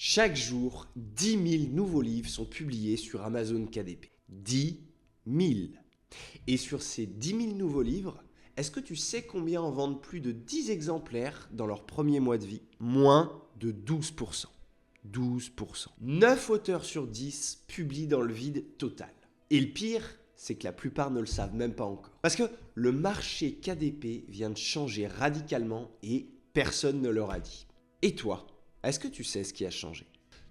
Chaque jour, 10 000 nouveaux livres sont publiés sur Amazon KDP. 10 000. Et sur ces 10 000 nouveaux livres, est-ce que tu sais combien en vendent plus de 10 exemplaires dans leur premier mois de vie? Moins de 12%. 12%. 9 auteurs sur 10 publient dans le vide total. Et le pire, c'est que la plupart ne le savent même pas encore. Parce que le marché KDP vient de changer radicalement et personne ne leur a dit. Et toi, est-ce que tu sais ce qui a changé?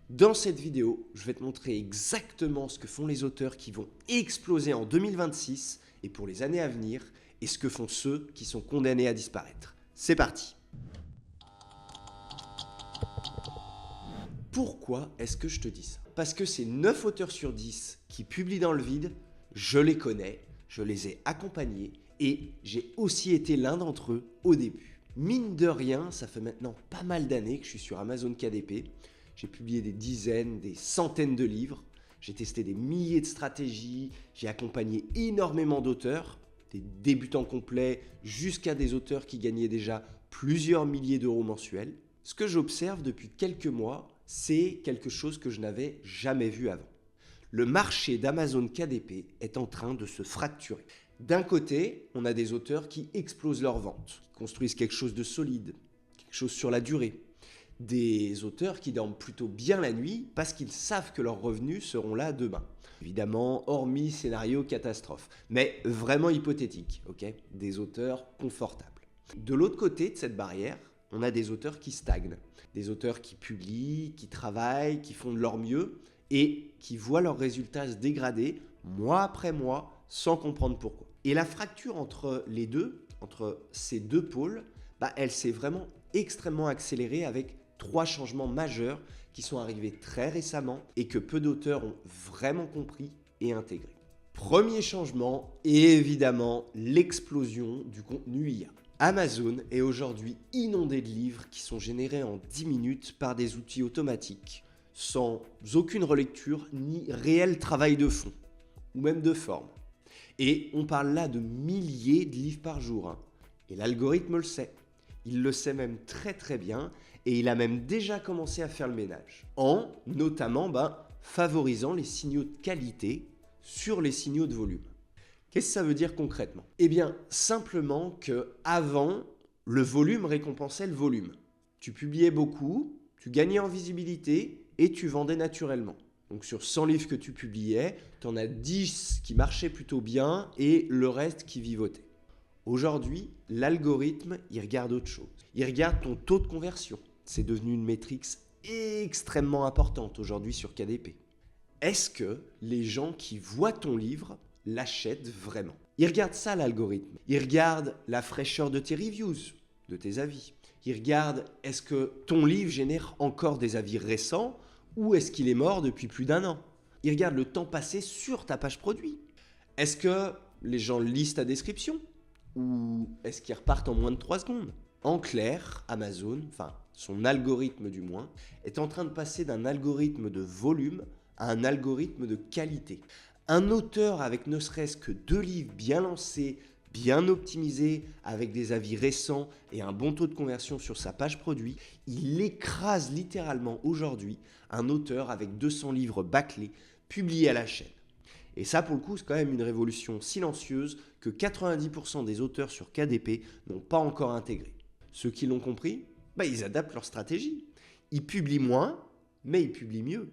Dans cette vidéo, je vais te montrer exactement ce que font les auteurs qui vont exploser en 2026 et pour les années à venir, et ce que font ceux qui sont condamnés à disparaître. C'est parti! Pourquoi est-ce que je te dis ça? Parce que ces 9 auteurs sur 10 qui publient dans le vide, je les connais, je les ai accompagnés et j'ai aussi été l'un d'entre eux au début. Mine de rien, ça fait maintenant pas mal d'années que je suis sur Amazon KDP. J'ai publié des dizaines, des centaines de livres. J'ai testé des milliers de stratégies. J'ai accompagné énormément d'auteurs, des débutants complets jusqu'à des auteurs qui gagnaient déjà plusieurs milliers d'euros mensuels. Ce que j'observe depuis quelques mois, c'est quelque chose que je n'avais jamais vu avant. Le marché d'Amazon KDP est en train de se fracturer. D'un côté, on a des auteurs qui explosent leurs ventes, qui construisent quelque chose de solide, quelque chose sur la durée. Des auteurs qui dorment plutôt bien la nuit parce qu'ils savent que leurs revenus seront là demain. Évidemment, hormis scénario catastrophe, mais vraiment hypothétique, ok? Des auteurs confortables. De l'autre côté de cette barrière, on a des auteurs qui stagnent, des auteurs qui publient, qui travaillent, qui font de leur mieux et qui voient leurs résultats se dégrader mois après mois sans comprendre pourquoi. Et la fracture entre les deux, entre ces deux pôles, elle s'est vraiment extrêmement accélérée avec 3 changements majeurs qui sont arrivés très récemment et que peu d'auteurs ont vraiment compris et intégré. Premier changement, évidemment, l'explosion du contenu IA. Amazon est aujourd'hui inondé de livres qui sont générés en 10 minutes par des outils automatiques, sans aucune relecture ni réel travail de fond, ou même de forme. Et on parle là de milliers de livres par jour. Et l'algorithme le sait. Il le sait même très très bien et il a même déjà commencé à faire le ménage. En notamment favorisant les signaux de qualité sur les signaux de volume. Qu'est-ce que ça veut dire concrètement? Eh bien, simplement que avant, le volume récompensait le volume. Tu publiais beaucoup, tu gagnais en visibilité et tu vendais naturellement. Donc sur 100 livres que tu publiais, tu en as 10 qui marchaient plutôt bien et le reste qui vivotait. Aujourd'hui, l'algorithme, il regarde autre chose. Il regarde ton taux de conversion. C'est devenu une métrique extrêmement importante aujourd'hui sur KDP. Est-ce que les gens qui voient ton livre l'achètent vraiment? Il regarde ça, l'algorithme. Il regarde la fraîcheur de tes reviews, de tes avis. Il regarde est-ce que ton livre génère encore des avis récents ou est-ce qu'il est mort depuis plus d'1 an? Il regarde le temps passé sur ta page produit. Est-ce que les gens lisent ta description? Ou est-ce qu'ils repartent en moins de 3 secondes? En clair, Amazon, son algorithme du moins, est en train de passer d'un algorithme de volume à un algorithme de qualité. Un auteur avec ne serait-ce que 2 livres bien lancés, bien optimisés, avec des avis récents et un bon taux de conversion sur sa page produit, il écrase littéralement aujourd'hui un auteur avec 200 livres bâclés publiés à la chaîne. Et ça, pour le coup, c'est quand même une révolution silencieuse que 90% des auteurs sur KDP n'ont pas encore intégrée. Ceux qui l'ont compris, ils adaptent leur stratégie. Ils publient moins, mais ils publient mieux.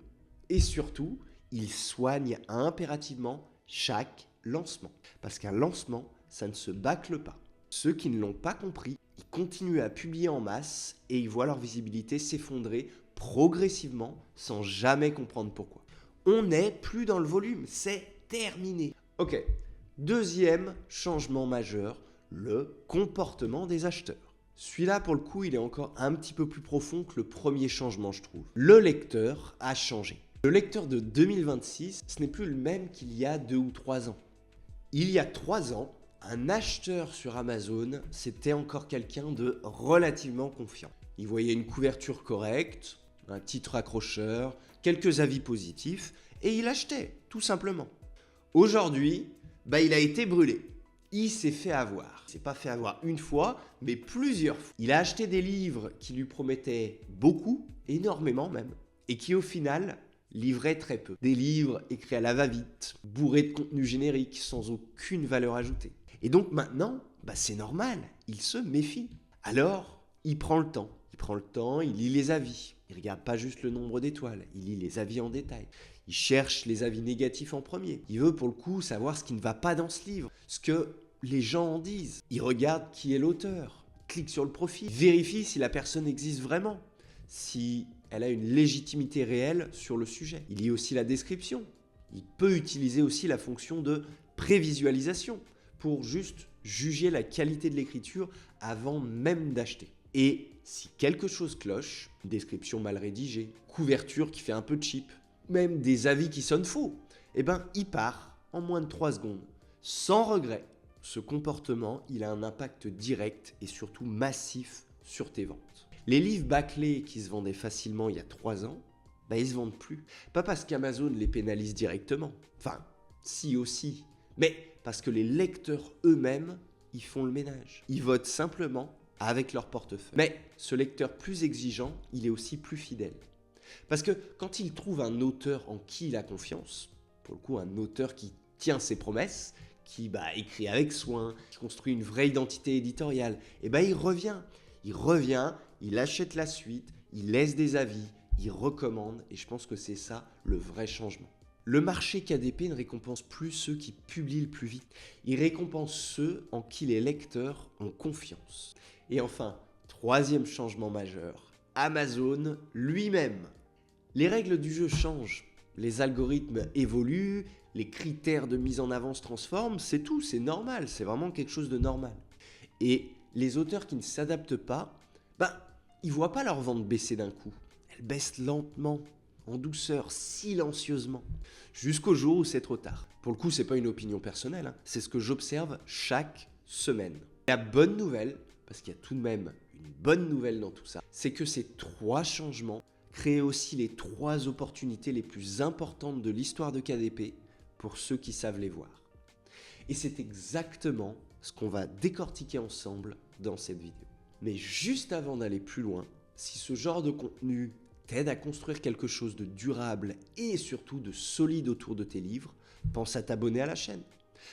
Et surtout, ils soignent impérativement chaque lancement. Parce qu'un lancement, ça ne se bâcle pas. Ceux qui ne l'ont pas compris, ils continuent à publier en masse et ils voient leur visibilité s'effondrer progressivement sans jamais comprendre pourquoi. On n'est plus dans le volume, c'est terminé. Ok, deuxième changement majeur, le comportement des acheteurs. Celui-là, pour le coup, il est encore un petit peu plus profond que le premier changement, je trouve. Le lecteur a changé. Le lecteur de 2026, ce n'est plus le même qu'il y a 2 ou 3 ans. Il y a 3 ans, un acheteur sur Amazon, c'était encore quelqu'un de relativement confiant. Il voyait une couverture correcte, un titre accrocheur, quelques avis positifs, et il achetait, tout simplement. Aujourd'hui, il a été brûlé. Il s'est fait avoir. Il ne s'est pas fait avoir une fois, mais plusieurs fois. Il a acheté des livres qui lui promettaient beaucoup, énormément même, et qui au final livraient très peu. Des livres écrits à la va-vite, bourrés de contenu générique, sans aucune valeur ajoutée. Et donc maintenant, c'est normal, il se méfie. Alors, il prend le temps. Il lit les avis. Il regarde pas juste le nombre d'étoiles, il lit les avis en détail. Il cherche les avis négatifs en premier. Il veut pour le coup savoir ce qui ne va pas dans ce livre, ce que les gens en disent. Il regarde qui est l'auteur, clique sur le profil, vérifie si la personne existe vraiment, si elle a une légitimité réelle sur le sujet. Il lit aussi la description. Il peut utiliser aussi la fonction de prévisualisation pour juste juger la qualité de l'écriture avant même d'acheter. Et si quelque chose cloche, une description mal rédigée, couverture qui fait un peu cheap, même des avis qui sonnent faux, il part en moins de 3 secondes. Sans regret, ce comportement, il a un impact direct et surtout massif sur tes ventes. Les livres bâclés qui se vendaient facilement il y a 3 ans, ils se vendent plus. Pas parce qu'Amazon les pénalise directement, enfin, si aussi, mais parce que les lecteurs eux-mêmes, ils font le ménage. Ils votent simplement avec leur portefeuille. Mais ce lecteur plus exigeant, il est aussi plus fidèle. Parce que quand il trouve un auteur en qui il a confiance, pour le coup un auteur qui tient ses promesses, qui écrit avec soin, qui construit une vraie identité éditoriale, il revient. Il achète la suite, il laisse des avis, il recommande, et je pense que c'est ça le vrai changement. Le marché KDP ne récompense plus ceux qui publient le plus vite, il récompense ceux en qui les lecteurs ont confiance. Et enfin, troisième changement majeur, Amazon lui-même. Les règles du jeu changent, les algorithmes évoluent, les critères de mise en avant se transforment, c'est tout, c'est normal, c'est vraiment quelque chose de normal. Et les auteurs qui ne s'adaptent pas, ils ne voient pas leur vente baisser d'un coup. Elles baissent lentement, en douceur, silencieusement, jusqu'au jour où c'est trop tard. Pour le coup, c'est pas une opinion personnelle, c'est ce que j'observe chaque semaine. La bonne nouvelle, parce qu'il y a tout de même une bonne nouvelle dans tout ça, c'est que ces 3 changements créent aussi les 3 opportunités les plus importantes de l'histoire de KDP pour ceux qui savent les voir. Et c'est exactement ce qu'on va décortiquer ensemble dans cette vidéo. Mais juste avant d'aller plus loin, si ce genre de contenu t'aide à construire quelque chose de durable et surtout de solide autour de tes livres, pense à t'abonner à la chaîne.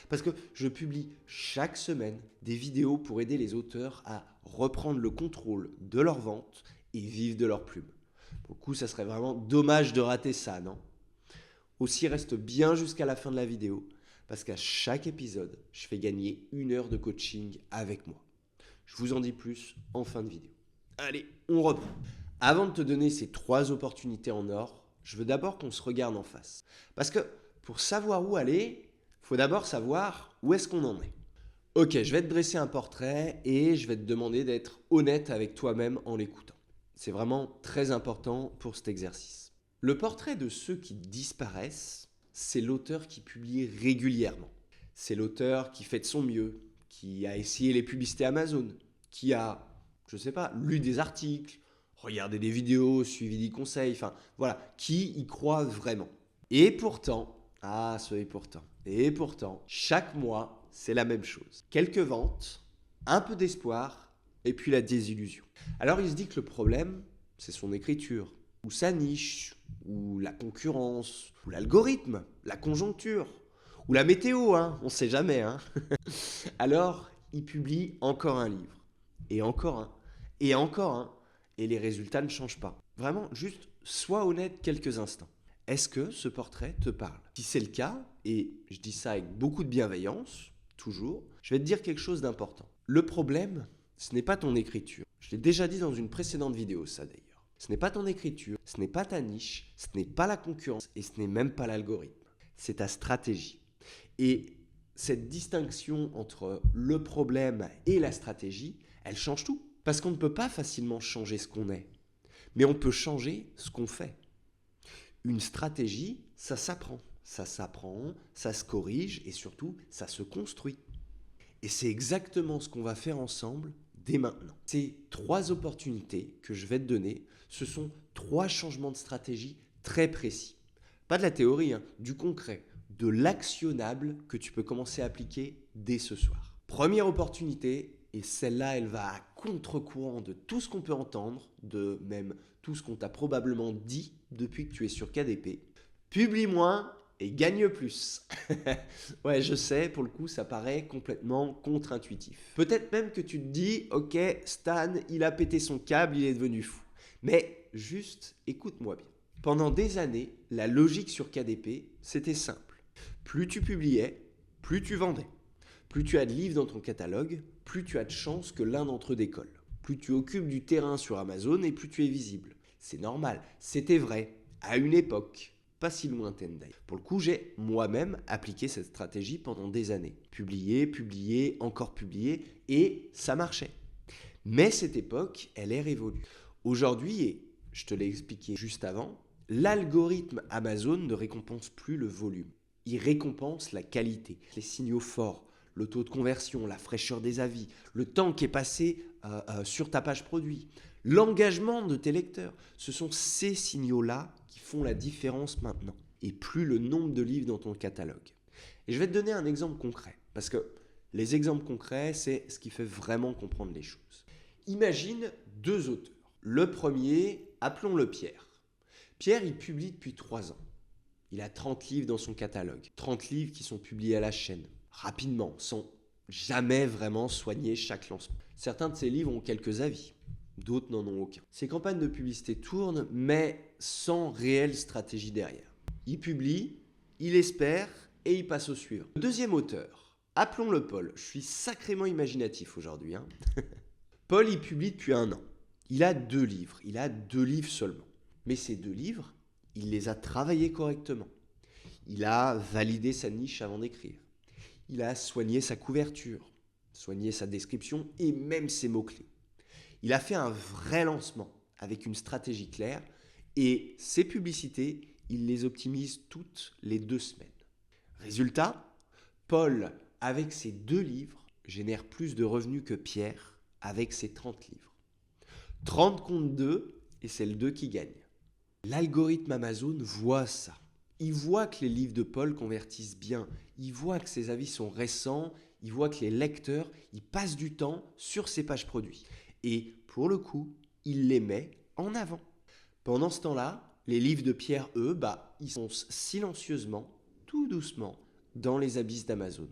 Parce que je publie chaque semaine des vidéos pour aider les auteurs à reprendre le contrôle de leur vente et vivre de leur plume. Pour le coup, ça serait vraiment dommage de rater ça, non? Aussi, reste bien jusqu'à la fin de la vidéo, parce qu'à chaque épisode, je fais gagner 1 heure de coaching avec moi. Je vous en dis plus en fin de vidéo. Allez, on reprend. Avant de te donner ces 3 opportunités en or, je veux d'abord qu'on se regarde en face. Parce que pour savoir où aller, il faut d'abord savoir où est-ce qu'on en est. Ok, je vais te dresser un portrait et je vais te demander d'être honnête avec toi-même en l'écoutant. C'est vraiment très important pour cet exercice. Le portrait de ceux qui disparaissent, c'est l'auteur qui publie régulièrement. C'est l'auteur qui fait de son mieux, qui a essayé les publicités Amazon, qui a, lu des articles, regardé des vidéos, suivi des conseils, qui y croit vraiment. Et pourtant, chaque mois, c'est la même chose. Quelques ventes, un peu d'espoir, et puis la désillusion. Alors il se dit que le problème, c'est son écriture, ou sa niche, ou la concurrence, ou l'algorithme, la conjoncture, ou la météo, on ne sait jamais. Alors, il publie encore un livre, et encore un, et encore un, et les résultats ne changent pas. Vraiment, juste sois honnête quelques instants. Est-ce que ce portrait te parle? Si c'est le cas, et je dis ça avec beaucoup de bienveillance, toujours, je vais te dire quelque chose d'important. Le problème, ce n'est pas ton écriture. Je l'ai déjà dit dans une précédente vidéo, ça d'ailleurs. Ce n'est pas ton écriture, ce n'est pas ta niche, ce n'est pas la concurrence, et ce n'est même pas l'algorithme. C'est ta stratégie. Et cette distinction entre le problème et la stratégie, elle change tout. Parce qu'on ne peut pas facilement changer ce qu'on est, mais on peut changer ce qu'on fait. Une stratégie, ça s'apprend, ça se corrige et surtout, ça se construit. Et c'est exactement ce qu'on va faire ensemble dès maintenant. Ces 3 opportunités que je vais te donner, ce sont 3 changements de stratégie très précis. Pas de la théorie, du concret, de l'actionnable que tu peux commencer à appliquer dès ce soir. Première opportunité, et celle-là, elle va contre-courant de tout ce qu'on peut entendre, de même tout ce qu'on t'a probablement dit depuis que tu es sur KDP. Publie moins et gagne plus. Ouais, je sais, pour le coup, ça paraît complètement contre-intuitif. Peut-être même que tu te dis, ok, Stan, il a pété son câble, il est devenu fou. Mais juste, écoute-moi bien. Pendant des années, la logique sur KDP, c'était simple. Plus tu publiais, plus tu vendais. Plus tu as de livres dans ton catalogue, plus tu as de chances que l'un d'entre eux décolle. Plus tu occupes du terrain sur Amazon et plus tu es visible. C'est normal, c'était vrai, à une époque. Pas si lointaine d'ailleurs. Pour le coup, j'ai moi-même appliqué cette stratégie pendant des années. Publier, encore publier, et ça marchait. Mais cette époque, elle est révolue. Aujourd'hui, et je te l'ai expliqué juste avant, l'algorithme Amazon ne récompense plus le volume. Il récompense la qualité, les signaux forts, le taux de conversion, la fraîcheur des avis, le temps qui est passé sur ta page produit, l'engagement de tes lecteurs. Ce sont ces signaux-là qui font la différence maintenant, et plus le nombre de livres dans ton catalogue. Et je vais te donner un exemple concret, parce que les exemples concrets, c'est ce qui fait vraiment comprendre les choses. Imagine deux auteurs. Le premier, appelons-le Pierre. Pierre, il publie depuis 3 ans. Il a 30 livres dans son catalogue. 30 livres qui sont publiés à la chaîne, rapidement, sans jamais vraiment soigner chaque lancement. Certains de ces livres ont quelques avis, d'autres n'en ont aucun. Ses campagnes de publicité tournent, mais sans réelle stratégie derrière. Il publie, il espère et il passe au suivant. Le deuxième auteur, appelons-le Paul. Je suis sacrément imaginatif aujourd'hui. Paul, il publie depuis 1 an. Il a 2 livres. Il a 2 livres seulement. Mais ces 2 livres, il les a travaillés correctement. Il a validé sa niche avant d'écrire. Il a soigné sa couverture, soigné sa description et même ses mots-clés. Il a fait un vrai lancement avec une stratégie claire et ses publicités, il les optimise toutes les 2 semaines. Résultat, Paul, avec ses 2 livres, génère plus de revenus que Pierre avec ses 30 livres. 30 contre 2 et c'est le 2 qui gagne. L'algorithme Amazon voit ça. Il voit que les livres de Paul convertissent bien. Il voit que ses avis sont récents. Il voit que les lecteurs, ils passent du temps sur ses pages produits. Et pour le coup, il les met en avant. Pendant ce temps-là, les livres de Pierre, eux, ils sont silencieusement, tout doucement, dans les abysses d'Amazon.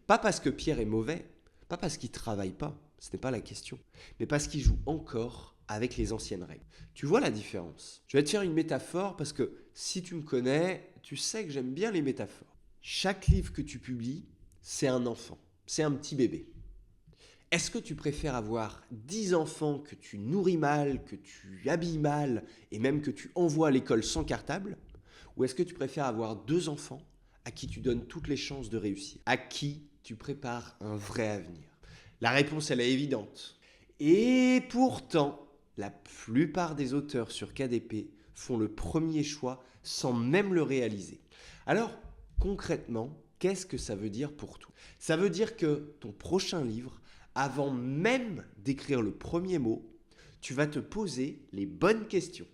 Pas parce que Pierre est mauvais, pas parce qu'il ne travaille pas, ce n'est pas la question, mais parce qu'il joue encore avec les anciennes règles. Tu vois la différence? Je vais te faire une métaphore parce que si tu me connais, tu sais que j'aime bien les métaphores. Chaque livre que tu publies, c'est un enfant, c'est un petit bébé. Est-ce que tu préfères avoir 10 enfants que tu nourris mal, que tu habilles mal et même que tu envoies à l'école sans cartable? Ou est-ce que tu préfères avoir 2 enfants à qui tu donnes toutes les chances de réussir, à qui tu prépares un vrai avenir? La réponse, elle est évidente. Et pourtant, la plupart des auteurs sur KDP font le premier choix sans même le réaliser. Alors, concrètement, qu'est-ce que ça veut dire pour toi? Ça veut dire que ton prochain livre, avant même d'écrire le premier mot, tu vas te poser les bonnes questions.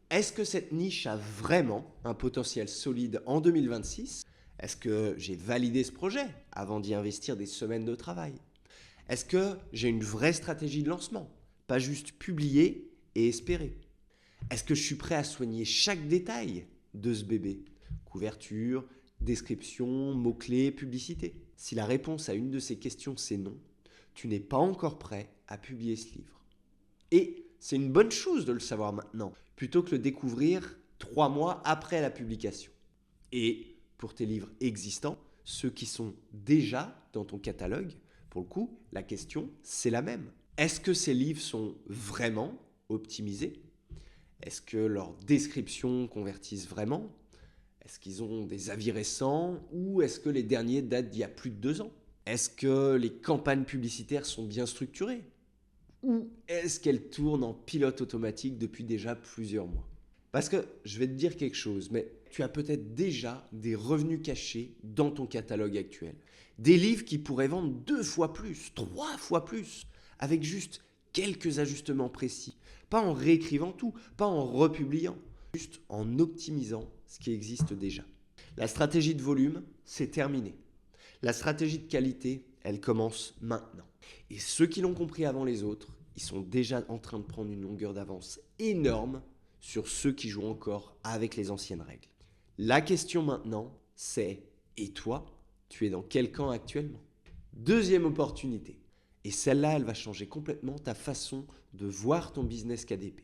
Est-ce que cette niche a vraiment un potentiel solide en 2026? Est-ce que j'ai validé ce projet avant d'y investir des semaines de travail? Est-ce que j'ai une vraie stratégie de lancement? Pas juste publier et espérer. Est-ce que je suis prêt à soigner chaque détail de ce bébé? Couverture, description, mots-clés, publicité. Si la réponse à une de ces questions c'est non, tu n'es pas encore prêt à publier ce livre. Et c'est une bonne chose de le savoir maintenant, plutôt que le découvrir 3 mois après la publication. Et pour tes livres existants, ceux qui sont déjà dans ton catalogue, pour le coup, la question, c'est la même. Est-ce que ces livres sont vraiment optimisés? Est-ce que leurs descriptions convertissent vraiment? Est-ce qu'ils ont des avis récents? Ou est-ce que les derniers datent d'il y a plus de 2 ans? Est-ce que les campagnes publicitaires sont bien structurées? Ou est-ce qu'elles tournent en pilote automatique depuis déjà plusieurs mois? Parce que je vais te dire quelque chose, mais tu as peut-être déjà des revenus cachés dans ton catalogue actuel. Des livres qui pourraient vendre 2 fois plus, 3 fois plus, avec juste quelques ajustements précis. Pas en réécrivant tout, pas en republiant, juste en optimisant ce qui existe déjà. La stratégie de volume, c'est terminé. La stratégie de qualité, elle commence maintenant. Et ceux qui l'ont compris avant les autres, ils sont déjà en train de prendre une longueur d'avance énorme sur ceux qui jouent encore avec les anciennes règles. La question maintenant, c'est « Et toi, tu es dans quel camp actuellement ?» Deuxième opportunité, et celle-là, elle va changer complètement ta façon de voir ton business KDP.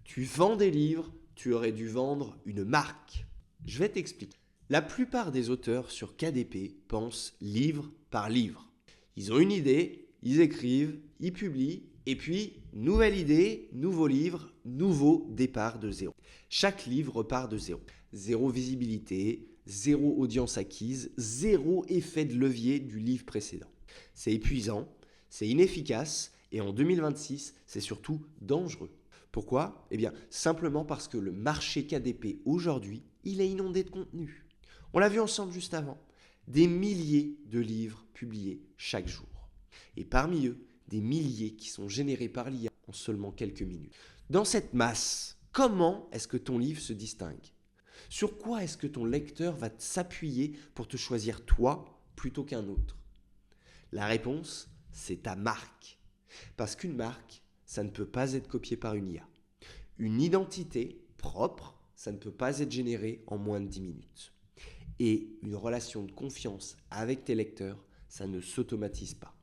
Tu vends des livres, tu aurais dû vendre une marque. Je vais t'expliquer. La plupart des auteurs sur KDP pensent livre par livre. Ils ont une idée, ils écrivent, ils publient, et puis, nouvelle idée, nouveau livre, nouveau départ de zéro. Chaque livre repart de zéro. Zéro visibilité, zéro audience acquise, zéro effet de levier du livre précédent. C'est épuisant, c'est inefficace, et en 2026, c'est surtout dangereux. Pourquoi? Eh bien, simplement parce que le marché KDP aujourd'hui, il est inondé de contenu. On l'a vu ensemble juste avant. Des milliers de livres publiés chaque jour. Et parmi eux, des milliers qui sont générés par l'IA en seulement quelques minutes. Dans cette masse, comment est-ce que ton livre se distingue? Sur quoi est-ce que ton lecteur va s'appuyer pour te choisir toi plutôt qu'un autre? La réponse, c'est ta marque. Parce qu'une marque, ça ne peut pas être copié par une IA. Une identité propre, ça ne peut pas être généré en moins de 10 minutes. Et une relation de confiance avec tes lecteurs, ça ne s'automatise pas.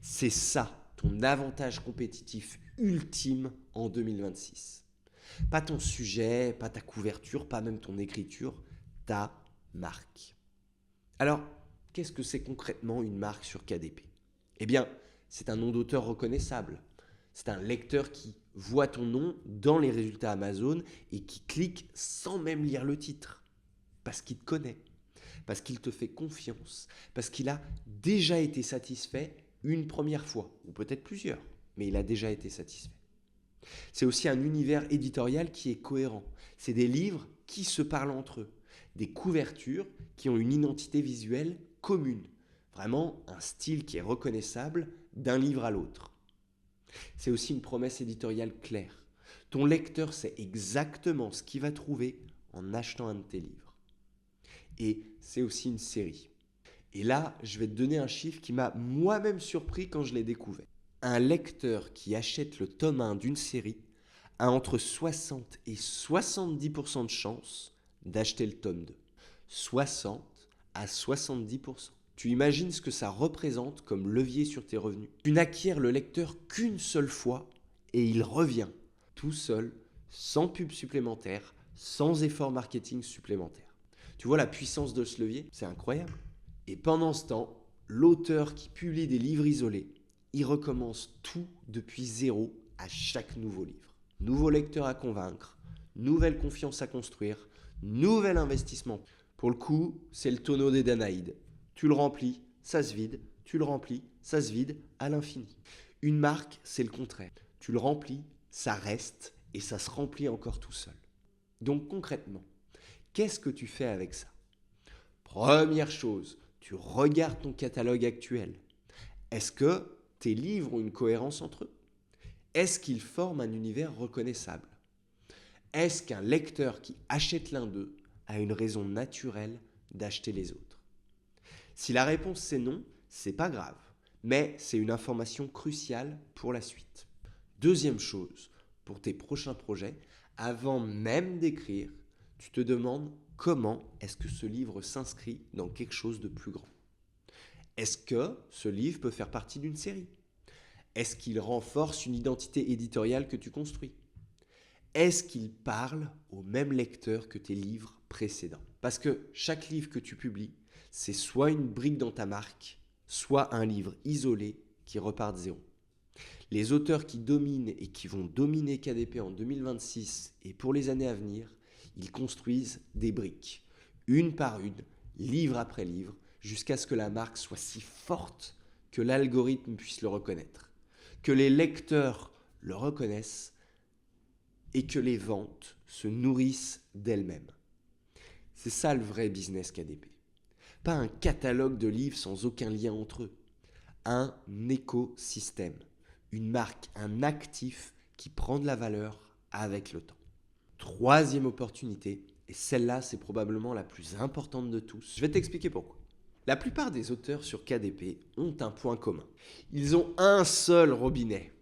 C'est ça ton avantage compétitif ultime en 2026. Pas ton sujet, pas ta couverture, pas même ton écriture, ta marque. Alors, qu'est-ce que c'est concrètement une marque sur KDP? Eh bien, c'est un nom d'auteur reconnaissable. C'est un lecteur qui voit ton nom dans les résultats Amazon et qui clique sans même lire le titre. Parce qu'il te connaît, parce qu'il te fait confiance, parce qu'il a déjà été satisfait une première fois, ou peut-être plusieurs, mais il a déjà été satisfait. C'est aussi un univers éditorial qui est cohérent. C'est des livres qui se parlent entre eux, des couvertures qui ont une identité visuelle commune, vraiment un style qui est reconnaissable d'un livre à l'autre. C'est aussi une promesse éditoriale claire. Ton lecteur sait exactement ce qu'il va trouver en achetant un de tes livres. Et c'est aussi une série. Et là, je vais te donner un chiffre qui m'a moi-même surpris quand je l'ai découvert. Un lecteur qui achète le tome 1 d'une série a entre 60 et 70% de chances d'acheter le tome 2. 60 à 70%. Tu imagines ce que ça représente comme levier sur tes revenus. Tu n'acquiers le lecteur qu'une seule fois et il revient tout seul, sans pub supplémentaire, sans effort marketing supplémentaire. Tu vois la puissance de ce levier? C'est incroyable. Et pendant ce temps, l'auteur qui publie des livres isolés, il recommence tout depuis zéro à chaque nouveau livre. Nouveau lecteur à convaincre, nouvelle confiance à construire, nouvel investissement. Pour le coup, c'est le tonneau des Danaïdes. Tu le remplis, ça se vide, tu le remplis, ça se vide à l'infini. Une marque, c'est le contraire. Tu le remplis, ça reste et ça se remplit encore tout seul. Donc concrètement, qu'est-ce que tu fais avec ça? Première chose, tu regardes ton catalogue actuel. Est-ce que tes livres ont une cohérence entre eux? Est-ce qu'ils forment un univers reconnaissable? Est-ce qu'un lecteur qui achète l'un d'eux a une raison naturelle d'acheter les autres? Si la réponse c'est non, c'est pas grave, mais c'est une information cruciale pour la suite. Deuxième chose, pour tes prochains projets, avant même d'écrire, tu te demandes comment est-ce que ce livre s'inscrit dans quelque chose de plus grand. Est-ce que ce livre peut faire partie d'une série? Est-ce qu'il renforce une identité éditoriale que tu construis? Est-ce qu'il parle au même lecteur que tes livres précédents? Parce que chaque livre que tu publies, c'est soit une brique dans ta marque, soit un livre isolé qui repart de zéro. Les auteurs qui dominent et qui vont dominer KDP en 2026 et pour les années à venir, ils construisent des briques, une par une, livre après livre, jusqu'à ce que la marque soit si forte que l'algorithme puisse le reconnaître, que les lecteurs le reconnaissent et que les ventes se nourrissent d'elles-mêmes. C'est ça le vrai business KDP. Pas un catalogue de livres sans aucun lien entre eux. Un écosystème, une marque, un actif qui prend de la valeur avec le temps. Troisième opportunité, et celle-là c'est probablement la plus importante de tous. Je vais t'expliquer pourquoi. La plupart des auteurs sur KDP ont un point commun. Ils ont un seul robinet.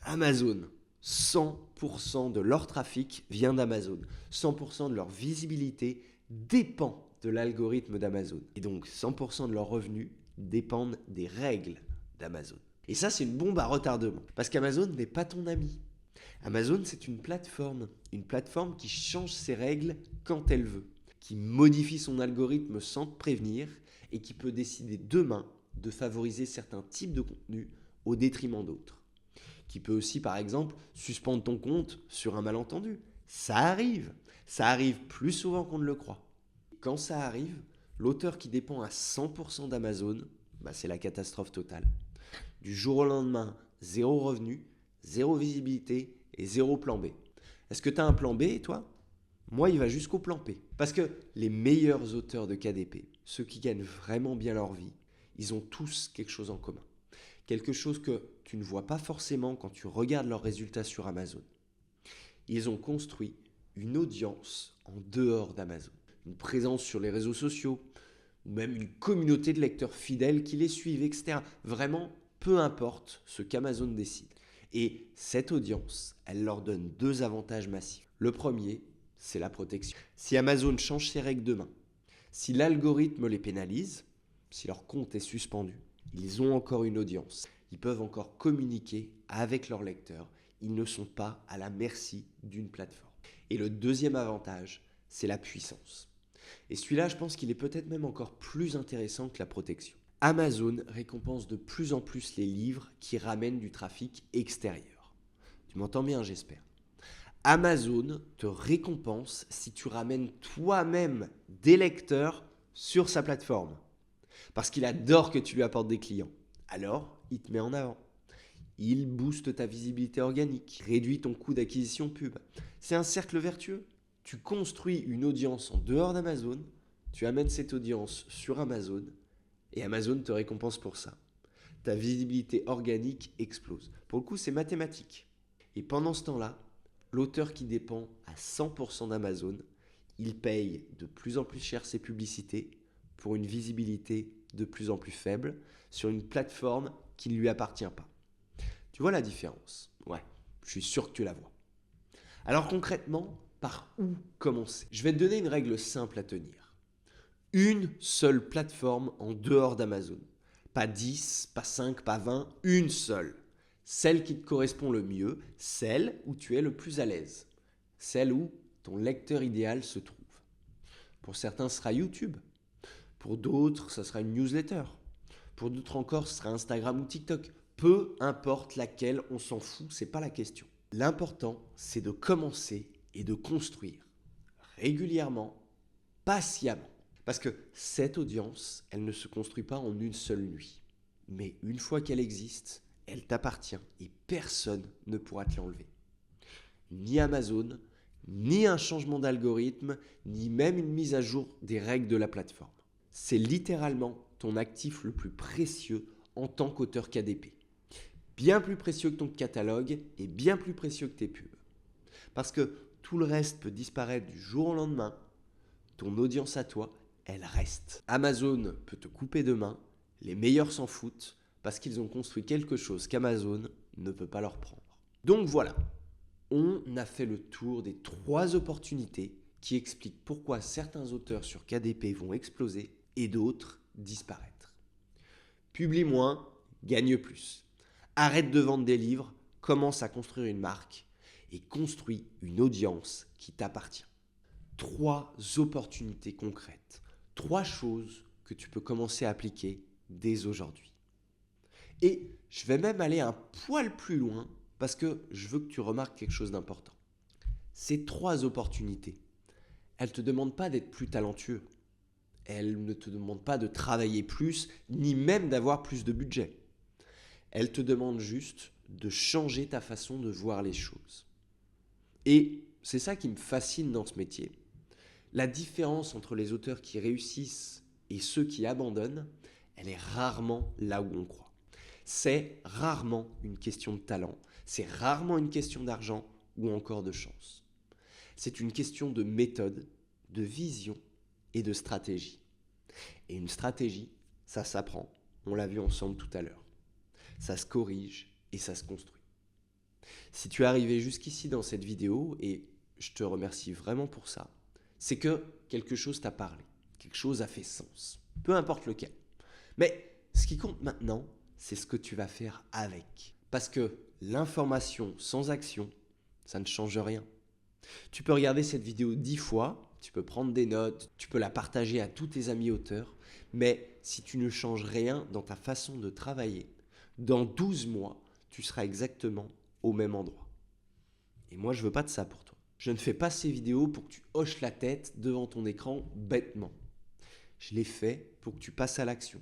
Amazon, 100% de leur trafic vient d'Amazon. 100% de leur visibilité dépend de l'algorithme d'Amazon. Et donc 100% de leurs revenus dépendent des règles d'Amazon. Et ça, c'est une bombe à retardement. Parce qu'Amazon n'est pas ton ami. Amazon, c'est une plateforme qui change ses règles quand elle veut, qui modifie son algorithme sans te prévenir et qui peut décider demain de favoriser certains types de contenus au détriment d'autres. Qui peut aussi, par exemple, suspendre ton compte sur un malentendu. Ça arrive plus souvent qu'on ne le croit. Quand ça arrive, l'auteur qui dépend à 100% d'Amazon, c'est la catastrophe totale. Du jour au lendemain, zéro revenu, zéro visibilité et zéro plan B. Est-ce que tu as un plan B, toi ? Moi, il va jusqu'au plan P. Parce que les meilleurs auteurs de KDP, ceux qui gagnent vraiment bien leur vie, ils ont tous quelque chose en commun. Quelque chose que tu ne vois pas forcément quand tu regardes leurs résultats sur Amazon. Ils ont construit une audience en dehors d'Amazon. Une présence sur les réseaux sociaux, ou même une communauté de lecteurs fidèles qui les suivent, etc. Vraiment, peu importe ce qu'Amazon décide. Et cette audience, elle leur donne deux avantages massifs. Le premier, c'est la protection. Si Amazon change ses règles demain, si l'algorithme les pénalise, si leur compte est suspendu, ils ont encore une audience. Ils peuvent encore communiquer avec leurs lecteurs. Ils ne sont pas à la merci d'une plateforme. Et le deuxième avantage, c'est la puissance. Et celui-là, je pense qu'il est peut-être même encore plus intéressant que la protection. Amazon récompense de plus en plus les livres qui ramènent du trafic extérieur. Tu m'entends bien, j'espère. Amazon te récompense si tu ramènes toi-même des lecteurs sur sa plateforme. Parce qu'il adore que tu lui apportes des clients. Alors, il te met en avant. Il booste ta visibilité organique, réduit ton coût d'acquisition pub. C'est un cercle vertueux. Tu construis une audience en dehors d'Amazon, tu amènes cette audience sur Amazon et Amazon te récompense pour ça. Ta visibilité organique explose. Pour le coup, c'est mathématique. Et pendant ce temps-là, l'auteur qui dépend à 100% d'Amazon, il paye de plus en plus cher ses publicités pour une visibilité de plus en plus faible sur une plateforme qui ne lui appartient pas. Tu vois la différence ? Ouais, je suis sûr que tu la vois. Alors concrètement, par où commencer ? Je vais te donner une règle simple à tenir. Une seule plateforme en dehors d'Amazon. Pas 10, pas 5, pas 20, une seule. Celle qui te correspond le mieux, celle où tu es le plus à l'aise. Celle où ton lecteur idéal se trouve. Pour certains, ce sera YouTube. Pour d'autres, ça sera une newsletter. Pour d'autres encore, ce sera Instagram ou TikTok. Peu importe laquelle, on s'en fout, c'est pas la question. L'important, c'est de commencer et de construire régulièrement, patiemment. Parce que cette audience, elle ne se construit pas en une seule nuit. Mais une fois qu'elle existe, elle t'appartient et personne ne pourra te l'enlever. Ni Amazon, ni un changement d'algorithme, ni même une mise à jour des règles de la plateforme. C'est littéralement ton actif le plus précieux en tant qu'auteur KDP. Bien plus précieux que ton catalogue et bien plus précieux que tes pubs. Parce que tout le reste peut disparaître du jour au lendemain. Ton audience à toi, elle reste. Amazon peut te couper demain, les meilleurs s'en foutent parce qu'ils ont construit quelque chose qu'Amazon ne peut pas leur prendre. Donc voilà, on a fait le tour des 3 opportunités qui expliquent pourquoi certains auteurs sur KDP vont exploser et d'autres disparaître. Publie moins, gagne plus. Arrête de vendre des livres, commence à construire une marque et construis une audience qui t'appartient. 3 opportunités concrètes, 3 choses que tu peux commencer à appliquer dès aujourd'hui. Et je vais même aller un poil plus loin parce que je veux que tu remarques quelque chose d'important. Ces 3 opportunités, elles ne te demandent pas d'être plus talentueux. Elles ne te demandent pas de travailler plus, ni même d'avoir plus de budget. Elles te demandent juste de changer ta façon de voir les choses. Et c'est ça qui me fascine dans ce métier. La différence entre les auteurs qui réussissent et ceux qui abandonnent, elle est rarement là où on croit. C'est rarement une question de talent, c'est rarement une question d'argent ou encore de chance. C'est une question de méthode, de vision et de stratégie. Et une stratégie, ça s'apprend, on l'a vu ensemble tout à l'heure. Ça se corrige et ça se construit. Si tu es arrivé jusqu'ici dans cette vidéo, et je te remercie vraiment pour ça, c'est que quelque chose t'a parlé, quelque chose a fait sens, peu importe lequel. Mais ce qui compte maintenant, c'est ce que tu vas faire avec. Parce que l'information sans action, ça ne change rien. Tu peux regarder cette vidéo 10 fois, tu peux prendre des notes, tu peux la partager à tous tes amis auteurs, mais si tu ne changes rien dans ta façon de travailler, dans 12 mois, tu seras exactement au même endroit. Et moi, je veux pas de ça pour toi. Je ne fais pas ces vidéos pour que tu hoches la tête devant ton écran bêtement. Je les fais pour que tu passes à l'action,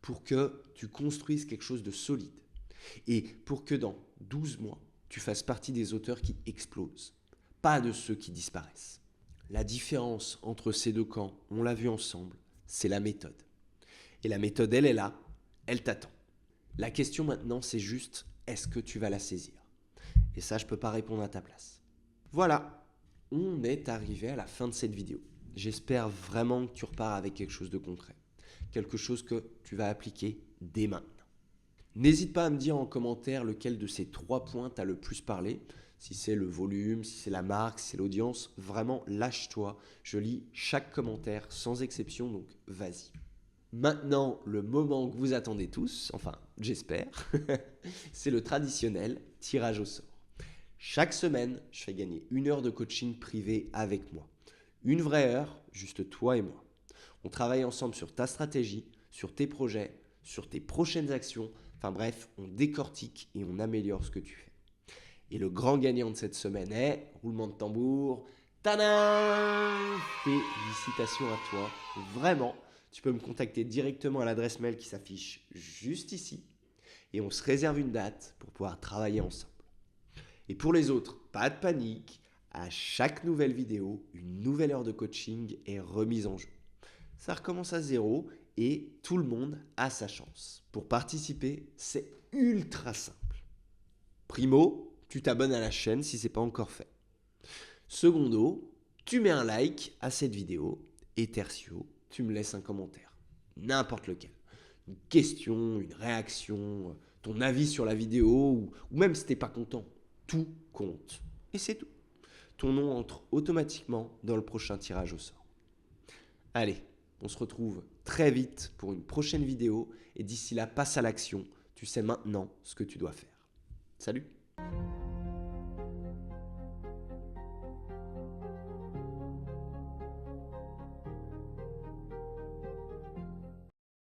pour que tu construises quelque chose de solide et pour que dans 12 mois, tu fasses partie des auteurs qui explosent, pas de ceux qui disparaissent. La différence entre ces deux camps, on l'a vu ensemble, c'est la méthode. Et la méthode, elle est là, elle t'attend. La question maintenant, c'est juste, est-ce que tu vas la saisir? Et ça, je ne peux pas répondre à ta place. Voilà, on est arrivé à la fin de cette vidéo. J'espère vraiment que tu repars avec quelque chose de concret. Quelque chose que tu vas appliquer dès maintenant. N'hésite pas à me dire en commentaire lequel de ces 3 points t'a le plus parlé. Si c'est le volume, si c'est la marque, si c'est l'audience, vraiment lâche-toi. Je lis chaque commentaire sans exception, donc vas-y. Maintenant, le moment que vous attendez tous, enfin j'espère, c'est le traditionnel tirage au sort. Chaque semaine, je fais gagner 1 heure de coaching privé avec moi. Une vraie heure, juste toi et moi. On travaille ensemble sur ta stratégie, sur tes projets, sur tes prochaines actions. Enfin bref, on décortique et on améliore ce que tu fais. Et le grand gagnant de cette semaine est, roulement de tambour, tadam! Félicitations à toi, vraiment. Tu peux me contacter directement à l'adresse mail qui s'affiche juste ici et on se réserve une date pour pouvoir travailler ensemble. Et pour les autres, pas de panique, à chaque nouvelle vidéo, une nouvelle heure de coaching est remise en jeu. Ça recommence à zéro et tout le monde a sa chance. Pour participer, c'est ultra simple. Primo, tu t'abonnes à la chaîne si ce n'est pas encore fait. Secondo, tu mets un like à cette vidéo. Et tertio, tu me laisses un commentaire, n'importe lequel. Une question, une réaction, ton avis sur la vidéo ou même si tu n'es pas content. Tout compte. Et c'est tout. Ton nom entre automatiquement dans le prochain tirage au sort. Allez, on se retrouve très vite pour une prochaine vidéo et d'ici là, passe à l'action. Tu sais maintenant ce que tu dois faire. Salut!